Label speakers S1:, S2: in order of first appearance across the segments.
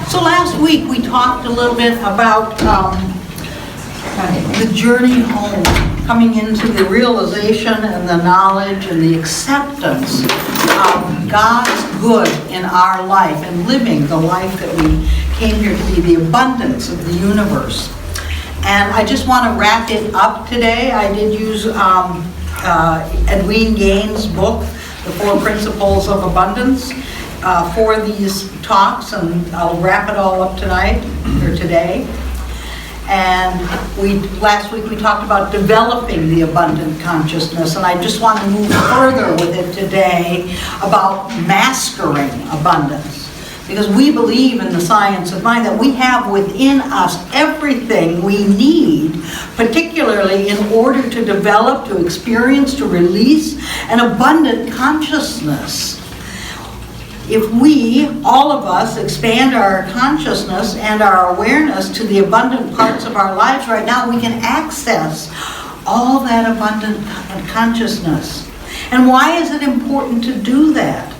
S1: So last week we talked a little bit about the journey home, coming into the realization and the knowledge and the acceptance of God's good in our life and living the life that we came here to be, the abundance of the universe. And I just want to wrap it up today. I did use Edwene Gaines' book, The 4 Principles of Abundance, for these talks, and I'll wrap it all up tonight, or today. And last week we talked about developing the abundant consciousness, and I just want to move further with it today about mastering abundance. Because we believe in the science of mind that we have within us everything we need, particularly in order to develop, to experience, to release an abundant consciousness. If we, all of us, expand our consciousness and our awareness to the abundant parts of our lives right now, we can access all that abundant consciousness. And why is it important to do that?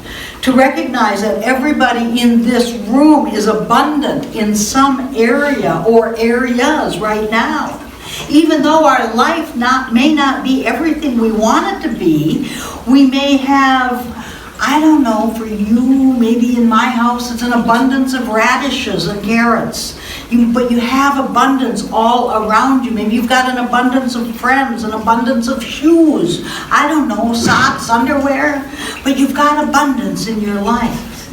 S1: To recognize that everybody in this room is abundant in some area or areas right now. Even though our life may not be everything we want it to be, we may have, I don't know, for you, maybe in my house, it's an abundance of radishes and carrots. But you have abundance all around you. Maybe you've got an abundance of friends, an abundance of shoes. I don't know, socks, underwear. But you've got abundance in your life.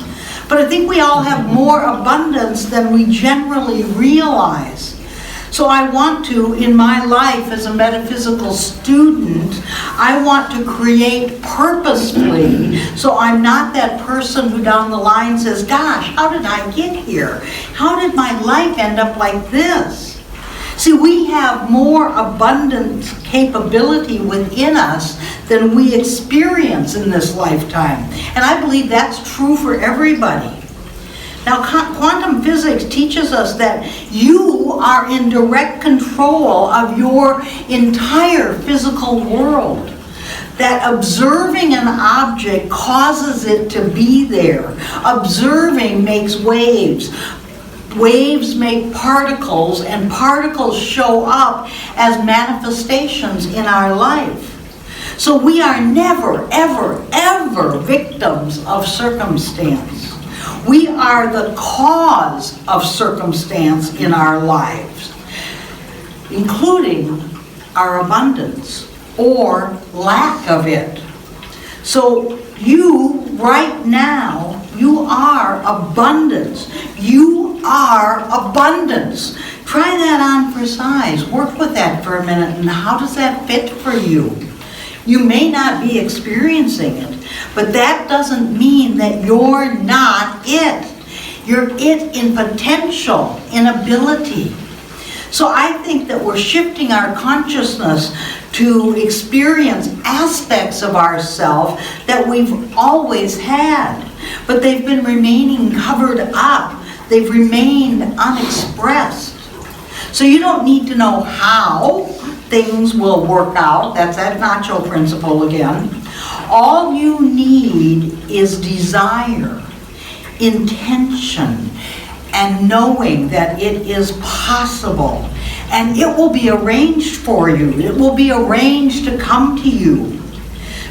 S1: But I think we all have more abundance than we generally realize. So I want to, in my life as a metaphysical student, I want to create purposefully, so I'm not that person who down the line says, gosh, how did I get here? How did my life end up like this? See, we have more abundant capability within us than we experience in this lifetime. And I believe that's true for everybody. Now, quantum physics teaches us that you are in direct control of your entire physical world. That observing an object causes it to be there. Observing makes waves. Waves make particles, and particles show up as manifestations in our life. So we are never, ever, ever victims of circumstance. We are the cause of circumstance in our lives, including our abundance or lack of it. So you, right now, you are abundance. You are abundance. Try that on for size. Work with that for a minute. And how does that fit for you? You may not be experiencing it, but that doesn't mean that you're not it. You're it in potential, in ability. So I think that we're shifting our consciousness to experience aspects of ourself that we've always had, but they've been remaining covered up. They've remained unexpressed. So you don't need to know how things will work out. That's that macho principle again. All you need is desire, intention, and knowing that it is possible. And it will be arranged for you. It will be arranged to come to you.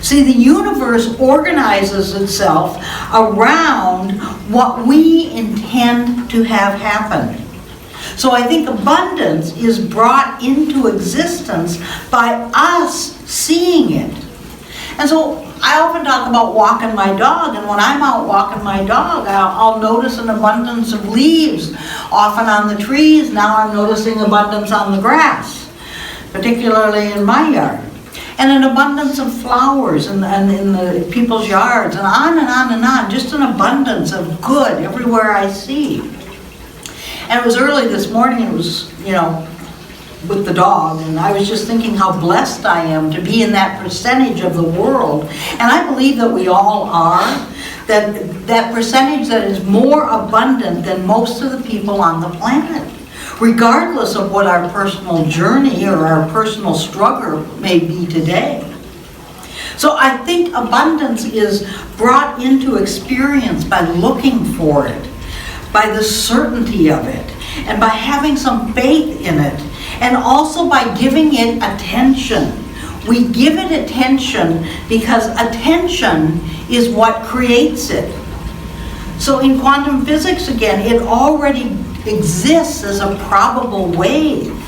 S1: See, the universe organizes itself around what we intend to have happen. So I think abundance is brought into existence by us seeing it. And so I often talk about walking my dog, and when I'm out walking my dog, I'll notice an abundance of leaves, often on the trees. Now I'm noticing abundance on the grass, particularly in my yard. And an abundance of flowers in the people's yards, and on and on and on. Just an abundance of good everywhere I see. And it was early this morning, it was, with the dog, and I was just thinking how blessed I am to be in that percentage of the world. And I believe that we all are, that percentage that is more abundant than most of the people on the planet, regardless of what our personal journey or our personal struggle may be today. So I think abundance is brought into experience by looking for it, by the certainty of it, and by having some faith in it, and also by giving it attention. We give it attention because attention is what creates it. So in quantum physics, again, it already exists as a probable wave.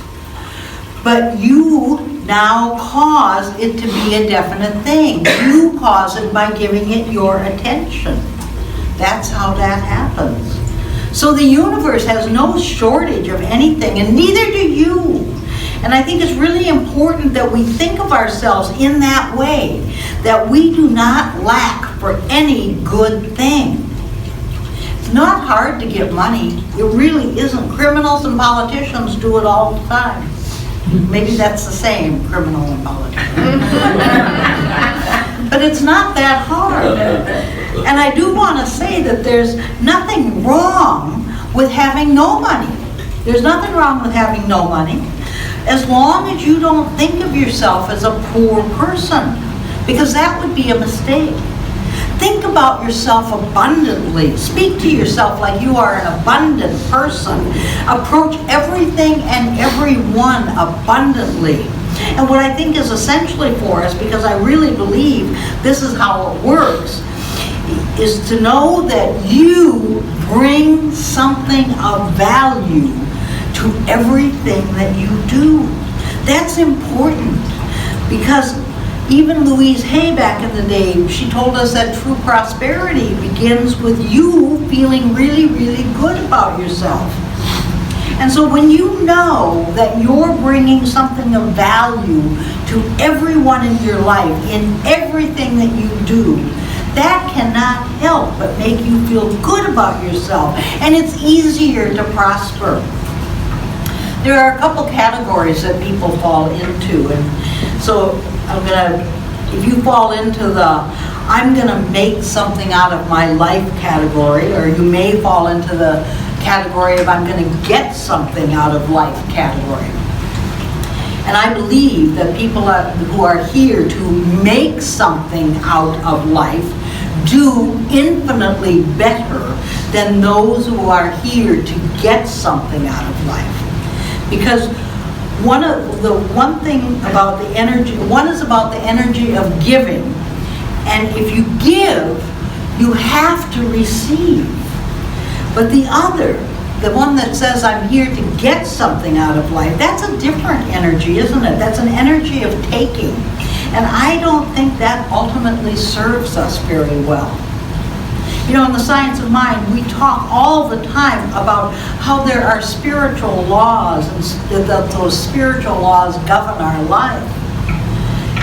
S1: But you now cause it to be a definite thing. You cause it by giving it your attention. That's how that happens. So the universe has no shortage of anything, and neither do you. And I think it's really important that we think of ourselves in that way, that we do not lack for any good thing. It's not hard to get money. It really isn't. Criminals and politicians do it all the time. Maybe that's the same, criminal and politician. But it's not that hard. And I do want to say that there's nothing wrong with having no money. There's nothing wrong with having no money, as long as you don't think of yourself as a poor person, because that would be a mistake. Think about yourself abundantly. Speak to yourself like you are an abundant person. Approach everything and everyone abundantly. And what I think is essentially for us, because I really believe this is how it works, is to know that you bring something of value to everything that you do. That's important, because even Louise Hay back in the day, she told us that true prosperity begins with you feeling really, really good about yourself. And so when you know that you're bringing something of value to everyone in your life, in everything that you do, that cannot help but make you feel good about yourself, and it's easier to prosper. There are a couple categories that people fall into, and so if you fall into the I'm gonna make something out of my life category, or you may fall into the category of I'm gonna get something out of life category. And I believe that people who are here to make something out of life do infinitely better than those who are here to get something out of life. Because one is about the energy of giving. And if you give, you have to receive. But the one that says I'm here to get something out of life, that's a different energy, isn't it? That's an energy of taking. And I don't think that ultimately serves us very well. You know, in the science of mind, we talk all the time about how there are spiritual laws, and that those spiritual laws govern our life.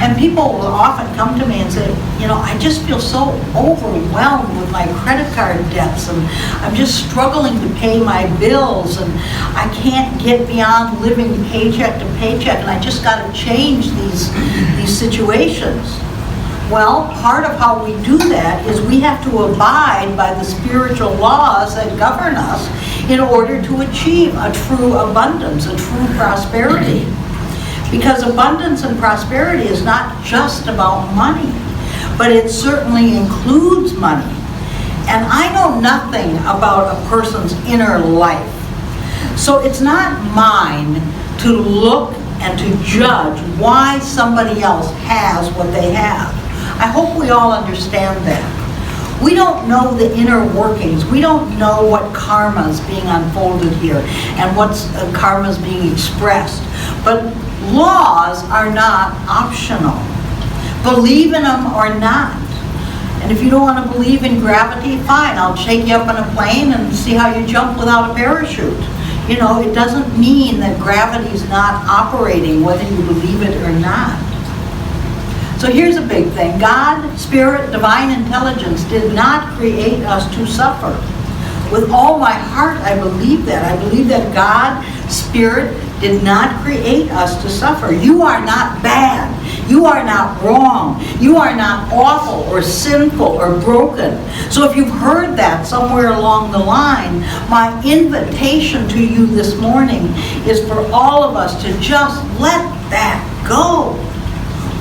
S1: And people will often come to me and say, you know, I just feel so overwhelmed with my credit card debts, and I'm just struggling to pay my bills, and I can't get beyond living paycheck to paycheck, and I just got to change these situations. Well, part of how we do that is we have to abide by the spiritual laws that govern us in order to achieve a true abundance, a true prosperity. Because abundance and prosperity is not just about money, but it certainly includes money. And I know nothing about a person's inner life. So it's not mine to look and to judge why somebody else has what they have. I hope we all understand that. We don't know the inner workings. We don't know what karma is being unfolded here and what's karma is being expressed. But laws are not optional. Believe in them or not. And if you don't want to believe in gravity, fine, I'll take you up on a plane and see how you jump without a parachute. You know, it doesn't mean that gravity's not operating whether you believe it or not. So here's a big thing. God, Spirit, Divine Intelligence did not create us to suffer. With all my heart, I believe that. I believe that God, Spirit, did not create us to suffer. You are not bad. You are not wrong. You are not awful or sinful or broken. So if you've heard that somewhere along the line, my invitation to you this morning is for all of us to just let that go.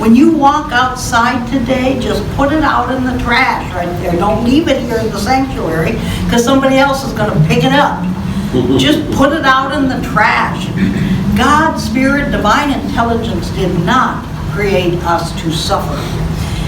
S1: When you walk outside today, just put it out in the trash right there. Don't leave it here in the sanctuary because somebody else is going to pick it up. Just put it out in the trash. God's Spirit, divine intelligence did not create us to suffer.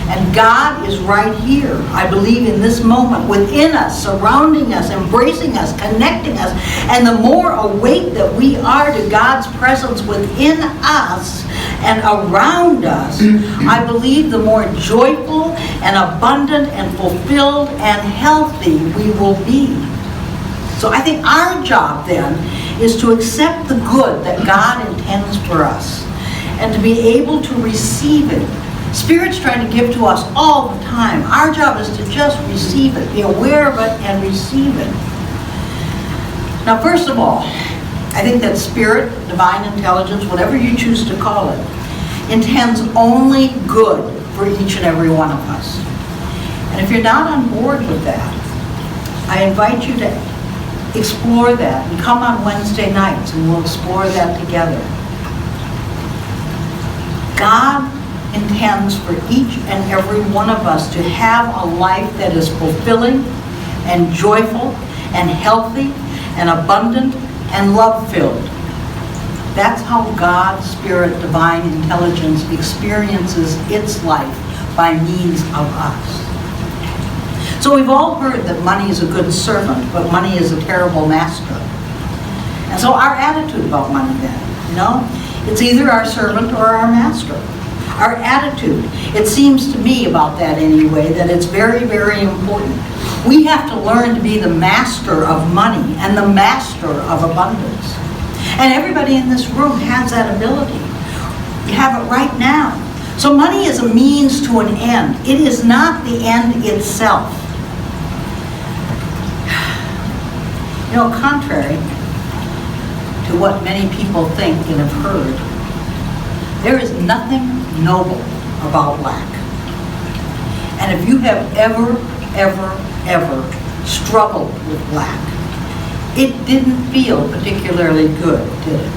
S1: And God is right here, I believe, in this moment, within us, surrounding us, embracing us, connecting us. And the more awake that we are to God's presence within us and around us, I believe the more joyful and abundant and fulfilled and healthy we will be. So I think our job then is to accept the good that God intends for us and to be able to receive it. Spirit's trying to give to us all the time. Our job is to just receive it, be aware of it, and receive it. Now, first of all, I think that Spirit, divine intelligence, whatever you choose to call it, intends only good for each and every one of us. And if you're not on board with that, I invite you to explore that and come on Wednesday nights and we'll explore that together. God intends for each and every one of us to have a life that is fulfilling and joyful and healthy and abundant and love-filled. That's how God's Spirit, divine intelligence, experiences its life by means of us. So we've all heard that money is a good servant, but money is a terrible master. And so our attitude about money then, it's either our servant or our master. Our attitude, it seems to me about that anyway, that it's very, very important. We have to learn to be the master of money and the master of abundance. And everybody in this room has that ability. You have it right now. So money is a means to an end. It is not the end itself. Contrary to what many people think and have heard, there is nothing noble about lack. And if you have ever struggled with lack, it didn't feel particularly good, did it?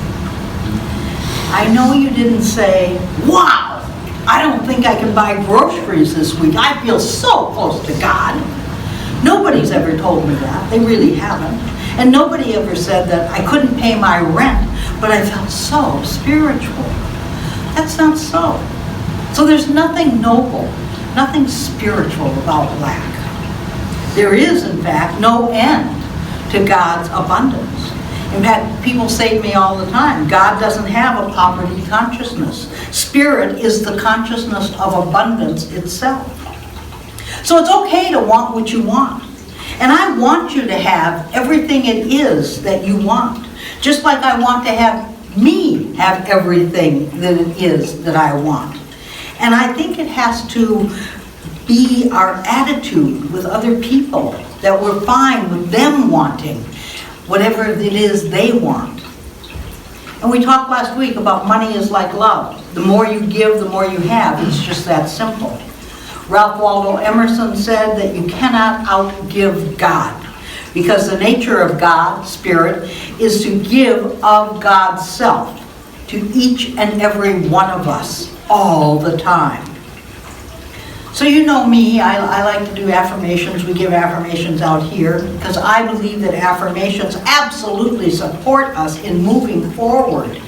S1: I know you didn't say, wow, I don't think I can buy groceries this week. I feel so close to God. Nobody's ever told me that. They really haven't. And nobody ever said that I couldn't pay my rent, but I felt so spiritual. That's not so. So there's nothing noble, nothing spiritual about lack. There is, in fact, no end to God's abundance. In fact, people say to me all the time, God doesn't have a poverty consciousness. Spirit is the consciousness of abundance itself. So it's okay to want what you want. And I want you to have everything it is that you want. Just like I want to have me have everything that it is that I want. And I think it has to be our attitude with other people, that we're fine with them wanting whatever it is they want. And we talked last week about money is like love. The more you give, the more you have. It's just that simple. Ralph Waldo Emerson said that you cannot outgive God, because the nature of God, Spirit, is to give of God's self to each and every one of us all the time. So you know me, I like to do affirmations. We give affirmations out here because I believe that affirmations absolutely support us in moving forward,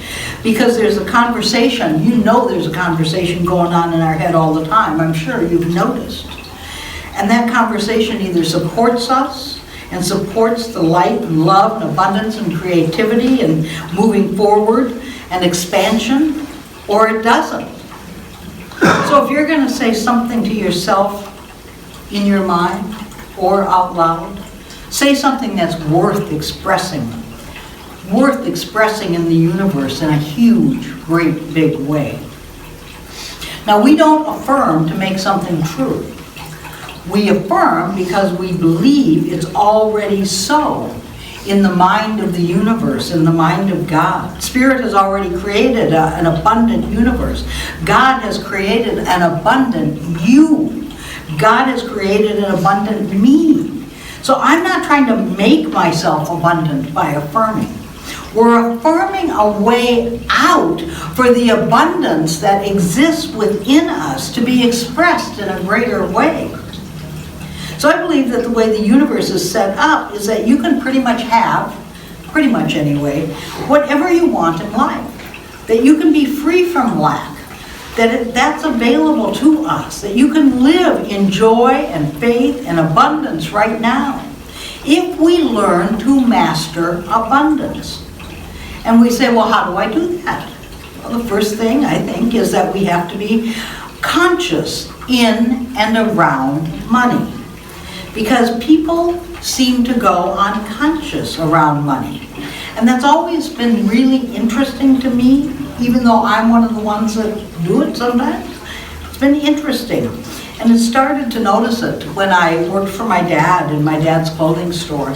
S1: because there's a conversation, there's a conversation going on in our head all the time. I'm sure you've noticed. And that conversation either supports us and supports the light and love and abundance and creativity and moving forward and expansion, or it doesn't. So if you're going to say something to yourself in your mind or out loud, say something that's worth expressing in the universe in a huge, great, big way. Now, we don't affirm to make something true. We affirm because we believe it's already so in the mind of the universe, in the mind of God. Spirit has already created an abundant universe. God has created an abundant you. God has created an abundant me. So I'm not trying to make myself abundant by affirming. We're affirming a way out for the abundance that exists within us to be expressed in a greater way. So I believe that the way the universe is set up is that you can pretty much have, pretty much anyway, whatever you want in life. That you can be free from lack. That's available to us. That you can live in joy and faith and abundance right now. If we learn to master abundance. And we say, well, how do I do that? Well, the first thing I think is that we have to be conscious in and around money. Because people seem to go unconscious around money. And that's always been really interesting to me, even though I'm one of the ones that do it sometimes. It's been interesting. And I started to notice it when I worked for my dad in my dad's clothing store.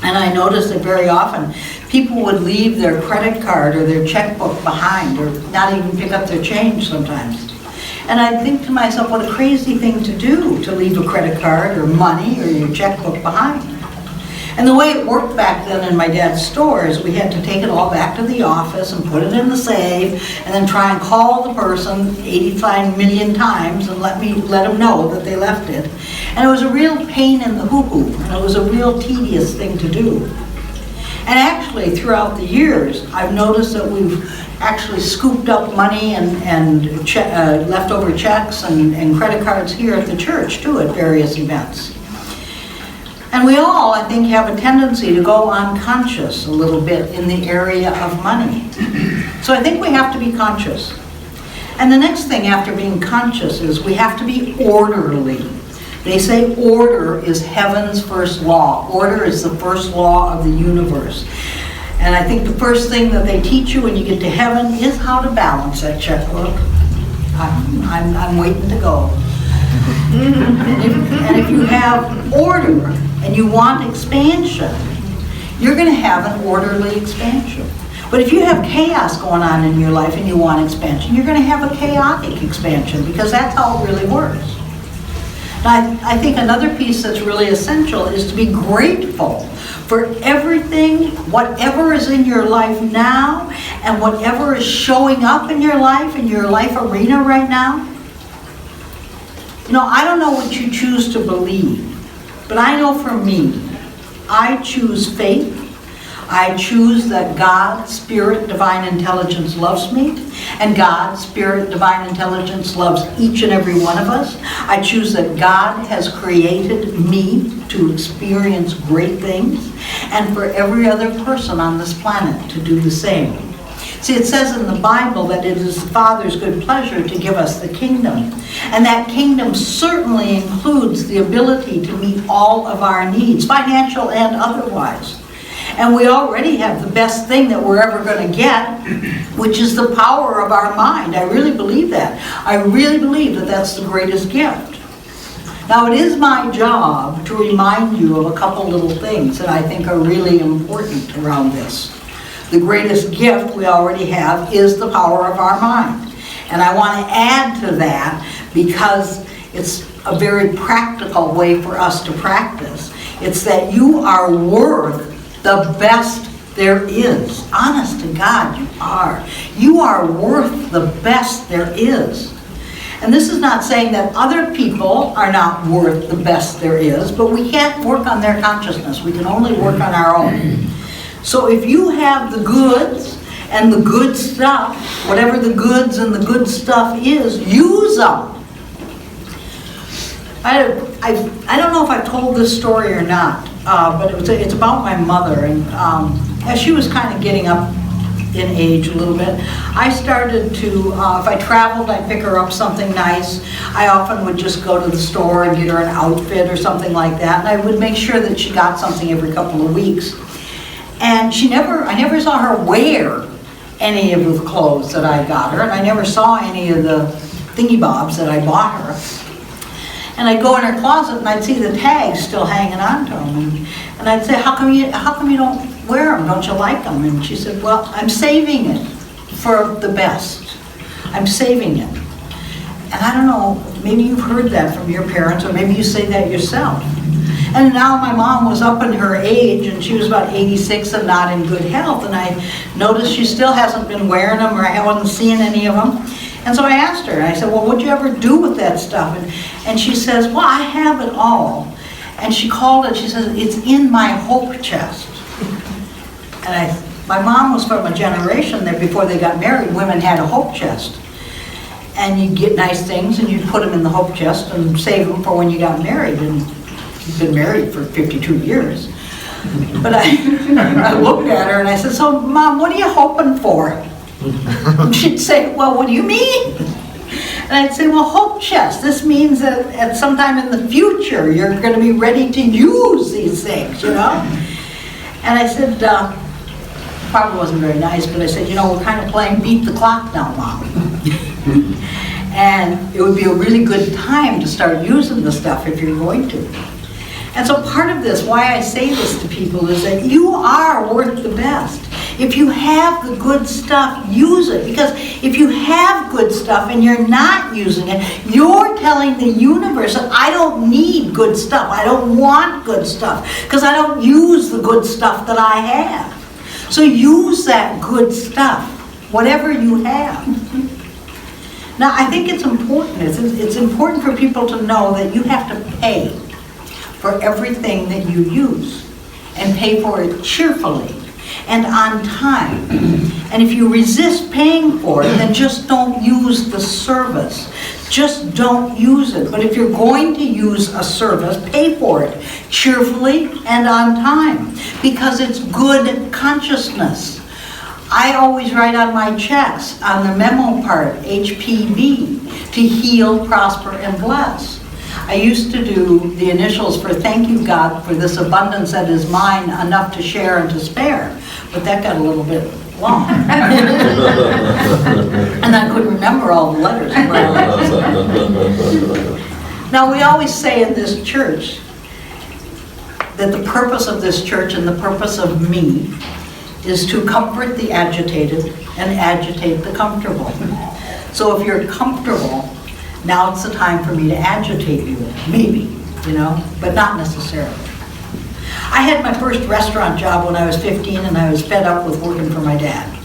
S1: And I noticed that very often people would leave their credit card or their checkbook behind, or not even pick up their change sometimes. And I'd think to myself, what a crazy thing to do, to leave a credit card or money or your checkbook behind. And the way it worked back then in my dad's store is we had to take it all back to the office and put it in the safe and then try and call the person 85 million times and let them know that they left it. And it was a real pain in the hoo-hoo, and it was a real tedious thing to do. And actually, throughout the years, I've noticed that we've actually scooped up money and leftover checks and credit cards here at the church, too, at various events. And we all, I think, have a tendency to go unconscious a little bit in the area of money. So I think we have to be conscious. And the next thing after being conscious is we have to be orderly. They say order is heaven's first law. Order is the first law of the universe. And I think the first thing that they teach you when you get to heaven is how to balance that checkbook. I'm waiting to go. And if you have order and you want expansion, you're going to have an orderly expansion. But if you have chaos going on in your life and you want expansion, you're going to have a chaotic expansion, because that's how it really works. Now, I think another piece that's really essential is to be grateful for everything, whatever is in your life now, and whatever is showing up in your life arena right now. You know, I don't know what you choose to believe, but I know for me, I choose faith. I choose that God, Spirit, Divine Intelligence loves me, and God, Spirit, Divine Intelligence loves each and every one of us. I choose that God has created me to experience great things, and for every other person on this planet to do the same. See, it says in the Bible that it is the Father's good pleasure to give us the kingdom. And that kingdom certainly includes the ability to meet all of our needs, financial and otherwise. And we already have the best thing that we're ever going to get, which is the power of our mind. I really believe that. I really believe that that's the greatest gift. Now, it is my job to remind you of a couple little things that I think are really important around this. The greatest gift we already have is the power of our mind. And I want to add to that, because it's a very practical way for us to practice. It's that you are worth the best there is. Honest to God, you are. You are worth the best there is. And this is not saying that other people are not worth the best there is, but we can't work on their consciousness. We can only work on our own. So if you have the goods and the good stuff, whatever the goods and the good stuff is, use them. I don't know if I've told this story or not, but it's about my mother. And as she was kind of getting up in age a little bit, I started to, if I traveled, I'd pick her up something nice. I often would just go to the store and get her an outfit or something like that. And I would make sure that she got something every couple of weeks. And I never saw her wear any of the clothes that I got her, and I never saw any of the thingy-bobs that I bought her. And I'd go in her closet and I'd see the tags still hanging on to them. And I'd say, how come you don't wear them? Don't you like them? And she said, well, I'm saving it for the best. I'm saving it. And I don't know, maybe you've heard that from your parents, or maybe you say that yourself. And now my mom was up in her age, and she was about 86 and not in good health, and I noticed she still hasn't been wearing them, or I wasn't seeing any of them. And so I asked her, and I said, well, what'd you ever do with that stuff? And she says, well, I have it all. And she called it, she says, it's in my hope chest. And my mom was from a generation that before they got married, women had a hope chest. And you'd get nice things and you'd put them in the hope chest and save them for when you got married. And you've been married for 52 years. But I looked at her and I said, so Mom, what are you hoping for? And she'd say, well, what do you mean? And I'd say, well, hope chest. This means that at some time in the future, you're going to be ready to use these things, you know? And I said, probably wasn't very nice, but I said, you know, we're kind of playing beat the clock now, Mom. And it would be a really good time to start using the stuff if you're going to. And so part of this, why I say this to people, is that you are worth the best. If you have the good stuff, use it. Because if you have good stuff and you're not using it, you're telling the universe that I don't need good stuff. I don't want good stuff because I don't use the good stuff that I have. So use that good stuff, whatever you have. Now, I think it's important. It's important for people to know that you have to pay for everything that you use, and pay for it cheerfully and on time. And if you resist paying for it, then just don't use the service. Just don't use it. But if you're going to use a service, pay for it cheerfully and on time, because it's good consciousness. I always write on my checks, on the memo part, HPV, to heal, prosper, and bless. I used to do the initials for thank you, God, for this abundance that is mine, enough to share and to spare. But that got a little bit long. And I couldn't remember all the letters. Now, we always say in this church that the purpose of this church and the purpose of me is to comfort the agitated and agitate the comfortable. So if you're comfortable, now it's the time for me to agitate you, maybe, you know, but not necessarily. I had my first restaurant job when I was 15 and I was fed up with working for my dad.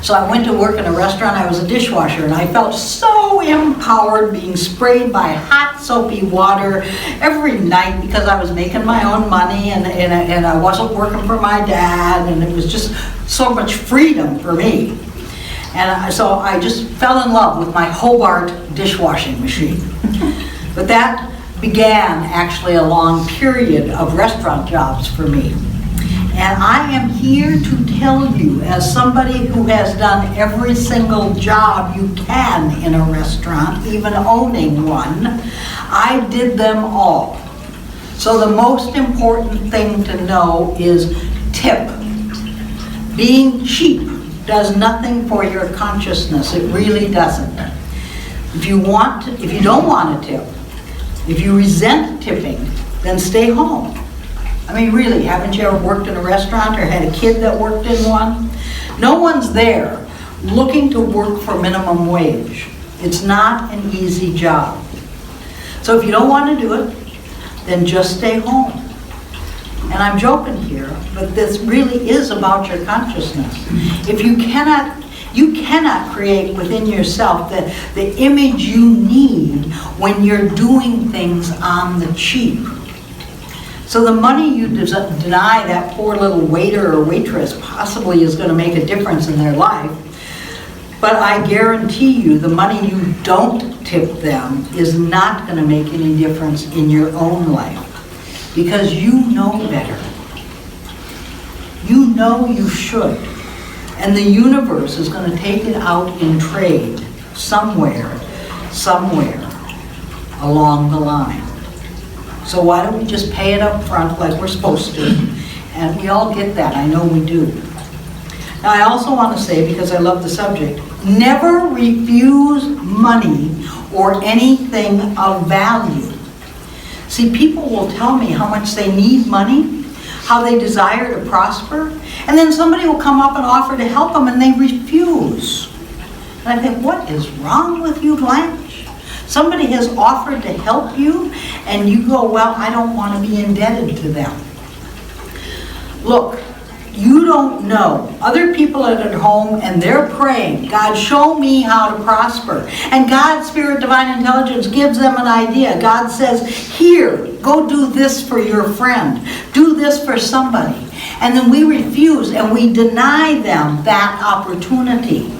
S1: So I went to work in a restaurant. I was a dishwasher and I felt so empowered being sprayed by hot soapy water every night because I was making my own money and I wasn't working for my dad, and it was just so much freedom for me. And so I just fell in love with my Hobart dishwashing machine. But that began actually a long period of restaurant jobs for me. And I am here to tell you, as somebody who has done every single job you can in a restaurant, even owning one, I did them all. So the most important thing to know is tip. Being cheap does nothing for your consciousness. It really doesn't. If you don't want to tip, if you resent tipping, then stay home. I mean, really, haven't you ever worked in a restaurant or had a kid that worked in one? No one's there looking to work for minimum wage. It's not an easy job. So if you don't want to do it, then just stay home. And I'm joking here, but this really is about your consciousness. If you cannot create within yourself the image you need when you're doing things on the cheap. So the money you deny that poor little waiter or waitress possibly is going to make a difference in their life. But I guarantee you the money you don't tip them is not going to make any difference in your own life. Because you know better. You know you should. And the universe is going to take it out in trade somewhere along the line. So why don't we just pay it up front like we're supposed to? And we all get that, I know we do. Now I also want to say, because I love the subject, never refuse money or anything of value. See, people will tell me how much they need money, how they desire to prosper, and then somebody will come up and offer to help them and they refuse. And I think, what is wrong with you, Blanche? Somebody has offered to help you, and you go, well, I don't want to be indebted to them. Look, you don't know. Other people are at home and they're praying, God, show me how to prosper. And God's Spirit, Divine Intelligence gives them an idea. God says, here, go do this for your friend. Do this for somebody. And then we refuse and we deny them that opportunity.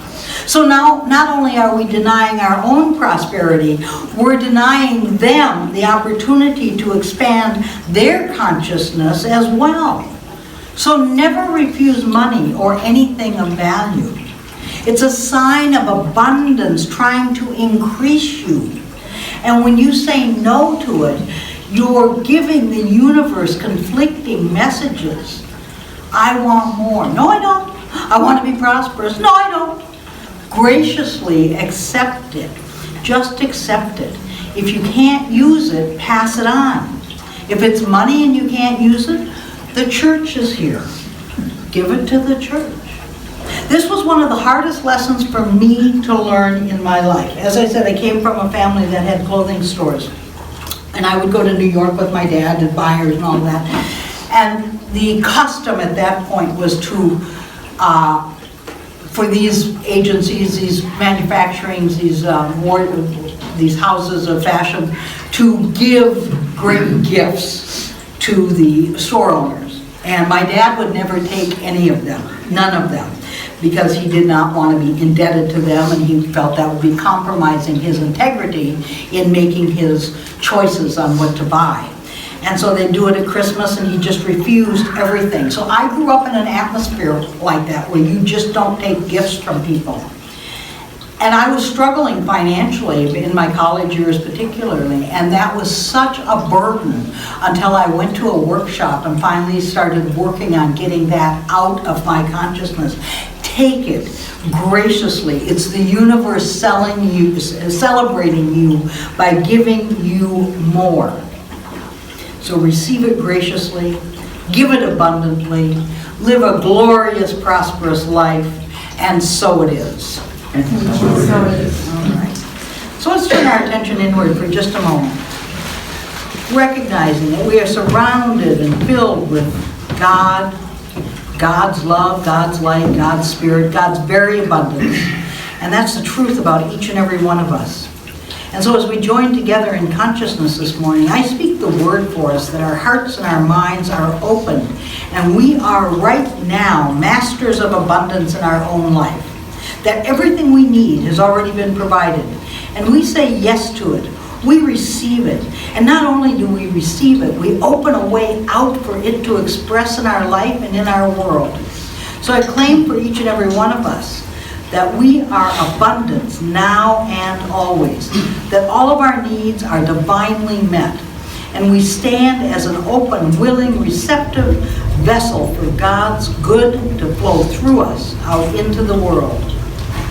S1: So now, not only are we denying our own prosperity, we're denying them the opportunity to expand their consciousness as well. So never refuse money or anything of value. It's a sign of abundance trying to increase you. And when you say no to it, you're giving the universe conflicting messages. I want more. No, I don't. I want to be prosperous. No, I don't. Graciously accept it. Just accept it. If you can't use it, pass it on. If it's money and you can't use it, the church is here. Give it to the church. This was one of the hardest lessons for me to learn in my life. As I said, I came from a family that had clothing stores. And I would go to New York with my dad and buyers and all that. And the custom at that point was to, for these agencies, these manufacturings, these houses of fashion, to give great gifts to the store owners. And my dad would never take any of them, none of them, because he did not want to be indebted to them, and he felt that would be compromising his integrity in making his choices on what to buy. And so they'd do it at Christmas, and he just refused everything. So I grew up in an atmosphere like that, where you just don't take gifts from people. And I was struggling financially in my college years particularly, and that was such a burden until I went to a workshop and finally started working on getting that out of my consciousness. Take it graciously. It's the universe celebrating you by giving you more. So receive it graciously, give it abundantly, live a glorious, prosperous life, and so it is. All right. So let's turn our attention inward for just a moment. Recognizing that we are surrounded and filled with God, God's love, God's light, God's spirit, God's very abundance. And that's the truth about each and every one of us. And so as we join together in consciousness this morning, I speak the word for us that our hearts and our minds are open, and we are right now masters of abundance in our own life. That everything we need has already been provided. And we say yes to it. We receive it. And not only do we receive it, we open a way out for it to express in our life and in our world. So I claim for each and every one of us that we are abundance now and always. That all of our needs are divinely met. And we stand as an open, willing, receptive vessel for God's good to flow through us out into the world.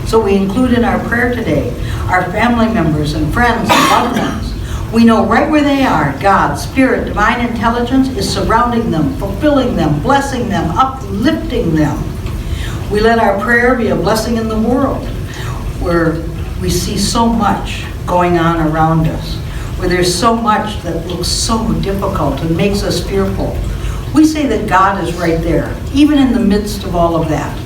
S1: So we include in our prayer today our family members and friends and loved ones. We know right where they are, God's Spirit, Divine Intelligence is surrounding them, fulfilling them, blessing them, uplifting them. We let our prayer be a blessing in the world, where we see so much going on around us, where there's so much that looks so difficult and makes us fearful. We say that God is right there, even in the midst of all of that.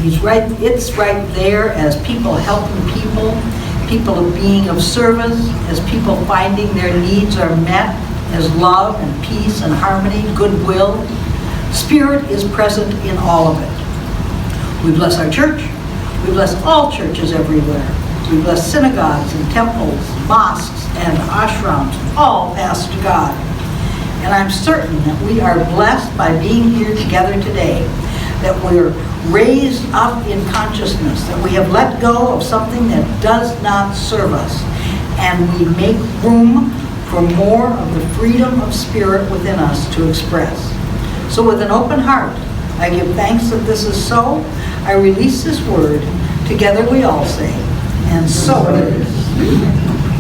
S1: He's right, it's right there as people helping people being of service, as people finding their needs are met, as love and peace and harmony, goodwill. Spirit is present in all of it. We bless our church. We bless all churches everywhere. We bless synagogues and temples, mosques and ashrams, all pass to God. And I'm certain that we are blessed by being here together today, that we're raised up in consciousness, that we have let go of something that does not serve us, and we make room for more of the freedom of spirit within us to express. So with an open heart, I give thanks that this is so. I release this word. Together we all say, and so it is.